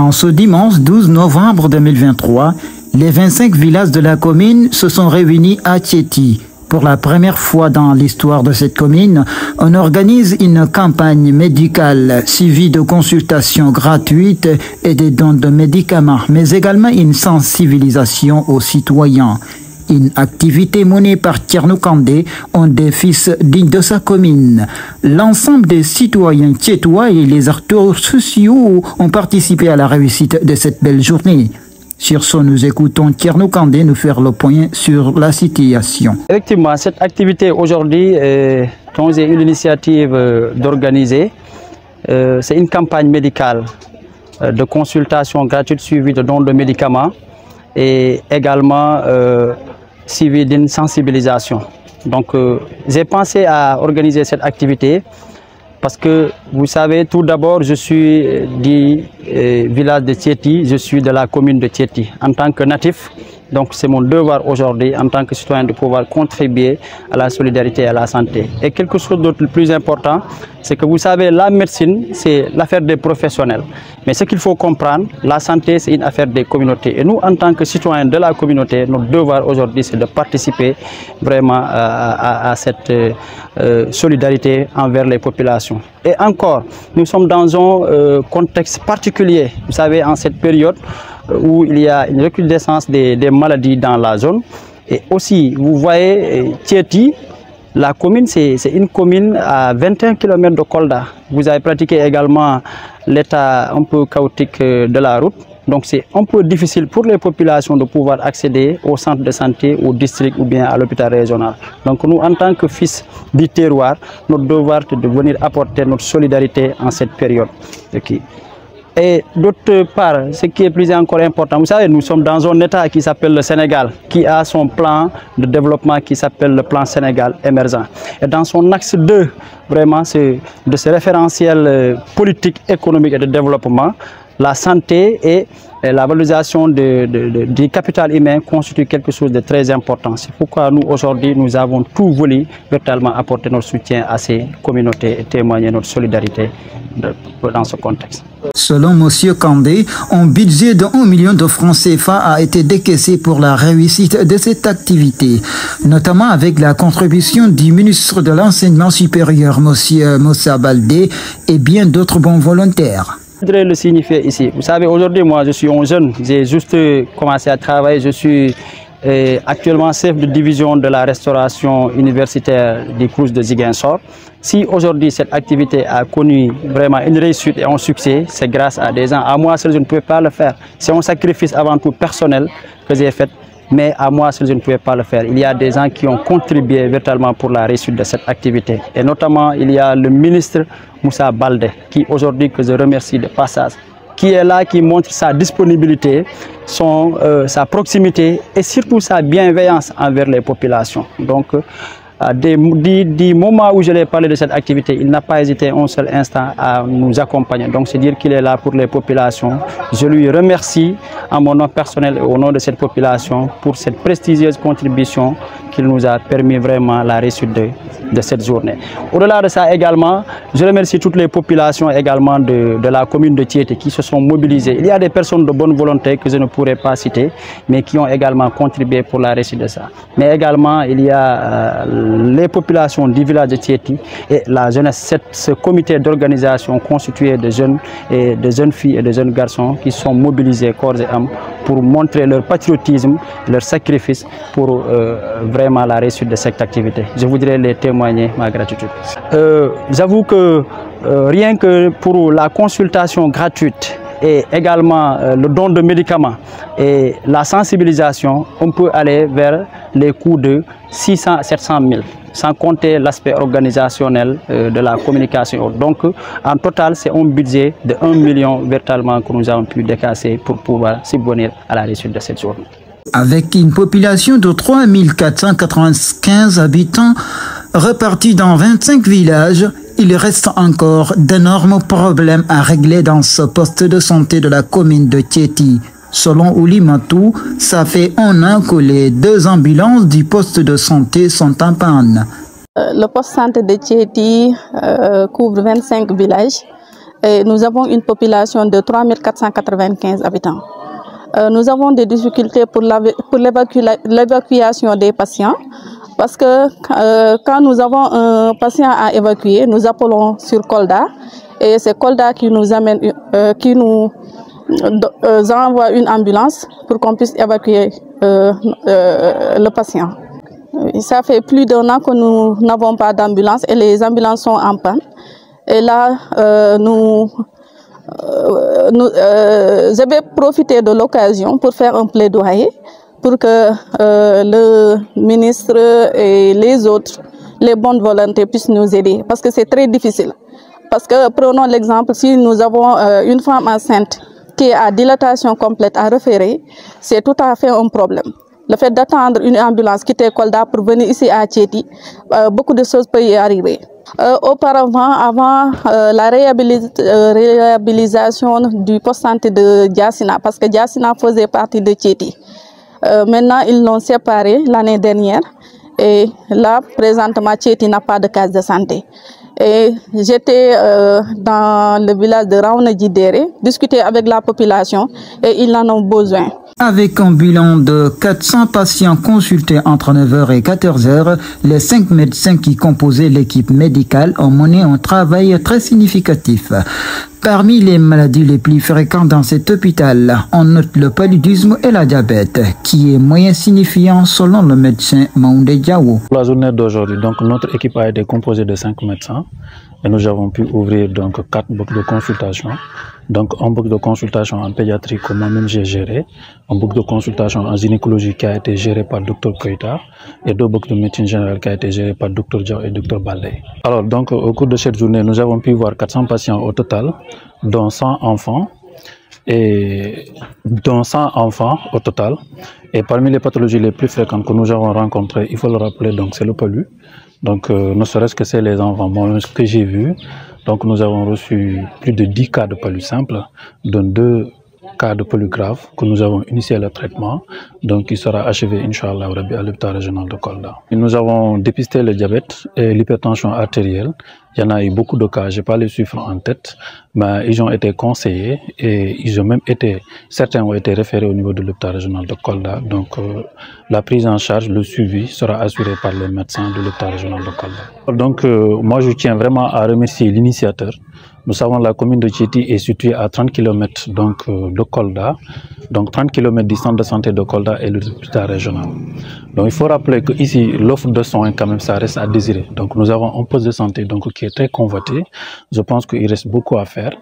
En ce dimanche 12 novembre 2023, les 25 villages de la commune se sont réunis à Thiéty. Pour la première fois dans l'histoire de cette commune, on organise une campagne médicale suivie de consultations gratuites et des dons de médicaments, mais également une sensibilisation aux citoyens. Une activité menée par Thierno Kandé, un des fils dignes de sa commune. L'ensemble des citoyens thiétois et les acteurs sociaux ont participé à la réussite de cette belle journée. Sur ce, nous écoutons Thierno Kandé nous faire le point sur la situation. Effectivement, cette activité aujourd'hui, dont j'ai eu l'initiative d'organiser, c'est une campagne médicale de consultation gratuite suivie de dons de médicaments et également suivie d'une sensibilisation. Donc, j'ai pensé à organiser cette activité parce que, vous savez, tout d'abord, je suis du village de Thiéty, je suis de la commune de Thiéty. En tant que natif, donc c'est mon devoir aujourd'hui, en tant que citoyen, de pouvoir contribuer à la solidarité et à la santé. Et quelque chose d'autre plus important, c'est que vous savez, la médecine, c'est l'affaire des professionnels. Mais ce qu'il faut comprendre, la santé, c'est une affaire des communautés. Et nous, en tant que citoyens de la communauté, notre devoir aujourd'hui, c'est de participer vraiment à cette solidarité envers les populations. Et encore, nous sommes dans un contexte particulier. Vous savez, en cette période où il y a une recrudescence des maladies dans la zone. Et aussi, vous voyez, Thiéty, la commune, c'est une commune à 21 km de Kolda. Vous avez pratiqué également l'état un peu chaotique de la route. Donc c'est un peu difficile pour les populations de pouvoir accéder au centre de santé, au district ou bien à l'hôpital régional. Donc nous, en tant que fils du terroir, notre devoir est de venir apporter notre solidarité en cette période. Et d'autre part, ce qui est plus encore important, vous savez, nous sommes dans un état qui s'appelle le Sénégal, qui a son plan de développement qui s'appelle le plan Sénégal émergent. Et dans son axe 2, vraiment, de ce référentiel politique, économique et de développement, la santé et la valorisation du capital humain constitue quelque chose de très important. C'est pourquoi nous, aujourd'hui, nous avons tout voulu véritablement apporter notre soutien à ces communautés et témoigner notre solidarité dans ce contexte. Selon M. Kandé, un budget de 1 million de francs CFA a été décaissé pour la réussite de cette activité, notamment avec la contribution du ministre de l'Enseignement supérieur, M. Moussa Baldé, et bien d'autres bons volontaires. Je voudrais le signifier ici. Vous savez, aujourd'hui, moi, je suis un jeune. J'ai juste commencé à travailler. Je suis actuellement chef de division de la restauration universitaire du Crous de Ziguinchor. Si aujourd'hui cette activité a connu vraiment une réussite et un succès, c'est grâce à des gens. À moi seul, je ne pouvais pas le faire. C'est un sacrifice avant tout personnel que j'ai fait. Mais à moi seul, je ne pouvais pas le faire. Il y a des gens qui ont contribué véritablement pour la réussite de cette activité. Et notamment, il y a le ministre Moussa Baldé, qui aujourd'hui, que je remercie de passage, qui est là, qui montre sa disponibilité, sa proximité et surtout sa bienveillance envers les populations. Donc, du moment où je l'ai parlé de cette activité, il n'a pas hésité un seul instant à nous accompagner. Donc c'est dire qu'il est là pour les populations. Je lui remercie en mon nom personnel et au nom de cette population pour cette prestigieuse contribution qu'il nous a permis vraiment la réussite de cette journée. Au-delà de ça également, je remercie toutes les populations également de la commune de Thiéty qui se sont mobilisées. Il y a des personnes de bonne volonté que je ne pourrais pas citer, mais qui ont également contribué pour la réussite de ça. Mais également, il y a les populations du village de Thiéty et la jeunesse, ce comité d'organisation constitué de jeunes filles et de jeunes garçons qui sont mobilisés corps et âme pour montrer leur patriotisme, leur sacrifice pour vraiment la réussite de cette activité. Je voudrais les témoigner ma gratitude. J'avoue que rien que pour la consultation gratuite et également le don de médicaments et la sensibilisation, on peut aller vers les coûts de 600 à 700 000, sans compter l'aspect organisationnel de la communication. Donc, en total, c'est un budget de 1 million véritablement que nous avons pu décasser pour pouvoir subvenir à la réussite de cette journée. Avec une population de 3 495 habitants repartis dans 25 villages, il reste encore d'énormes problèmes à régler dans ce poste de santé de la commune de Thiéty. Selon Oulimatou, ça fait 1 an que les 2 ambulances du poste de santé sont en panne. Le poste de santé de Thiéty couvre 25 villages et nous avons une population de 3495 habitants. Nous avons des difficultés pour l'évacuation des patients parce que quand nous avons un patient à évacuer, nous appelons sur Kolda et c'est Kolda qui nous amène, qui nous envoie une ambulance pour qu'on puisse évacuer le patient. Ça fait plus d'1 an que nous n'avons pas d'ambulance et les ambulances sont en panne. Et là, je vais profiter de l'occasion pour faire un plaidoyer pour que le ministre et les autres, les bonnes volontés puissent nous aider parce que c'est très difficile. Parce que prenons l'exemple, si nous avons une femme enceinte qui est à dilatation complète à référer, c'est tout à fait un problème. Le fait d'attendre une ambulance quitter Kolda pour venir ici à Thiety, beaucoup de choses peuvent y arriver. Auparavant, avant la réhabilitation du poste santé de Diassina, parce que Diassina faisait partie de Thiety. Maintenant, ils l'ont séparé l'année dernière et là, présentement, Thiety n'a pas de case de santé. Et j'étais dans le village de Raouna-Djidéré, discuter avec la population et ils en ont besoin. Avec un bilan de 400 patients consultés entre 9h et 14h, les 5 médecins qui composaient l'équipe médicale ont mené un travail très significatif. Parmi les maladies les plus fréquentes dans cet hôpital, on note le paludisme et la diabète, qui est moyen signifiant selon le médecin Maoundé Diawo. Pour la journée d'aujourd'hui, donc notre équipe a été composée de 5 médecins et nous avons pu ouvrir donc 4 blocs de consultation. Donc un bloc de consultation en pédiatrie que moi-même j'ai géré, un bloc de consultation en gynécologie qui a été géré par Dr Koïta et 2 blocs de médecine générale qui a été géré par Dr Diaw et Dr Balay. Alors donc au cours de cette journée, nous avons pu voir 400 patients au total, dont 100 enfants au total. Et parmi les pathologies les plus fréquentes que nous avons rencontrées, il faut le rappeler, donc c'est le palu. Donc ne serait-ce que c'est les enfants. Moi, ce que j'ai vu, donc nous avons reçu plus de 10 cas de palu simple, dont 2 cas de palu grave que nous avons initié le traitement, donc il sera achevé, Inch'Allah, à l'hôpital régional de Kolda. Et nous avons dépisté le diabète et l'hypertension artérielle. Il y en a eu beaucoup de cas, je n'ai pas les chiffres en tête, mais ils ont été conseillés et ils ont même été, certains ont été référés au niveau de l'hôpital régional de Kolda. Donc la prise en charge, le suivi sera assuré par les médecins de l'hôpital régional de Kolda. Donc moi je tiens vraiment à remercier l'initiateur. Nous savons que la commune de Thiety est située à 30 km donc, de Kolda, donc 30 km du centre de santé de Kolda et l'hôpital régional. Donc il faut rappeler que ici l'offre de soins quand même ça reste à désirer. Donc nous avons un poste de santé donc, qui est très convoité. Je pense qu'il reste beaucoup à faire.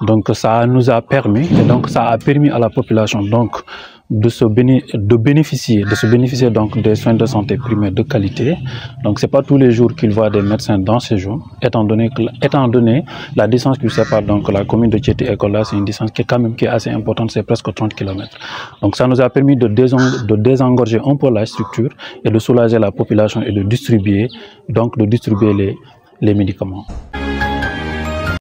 Donc ça nous a permis et donc ça a permis à la population donc de bénéficier donc des soins de santé primaires de qualité. Donc c'est pas tous les jours qu'il voit des médecins dans ces jours, étant donné la distance qui sépare donc la commune de Thiety et Kolda, c'est une distance qui est quand même assez importante, c'est presque 30 km. Donc ça nous a permis de désengorger un peu la structure et de soulager la population et de distribuer les médicaments.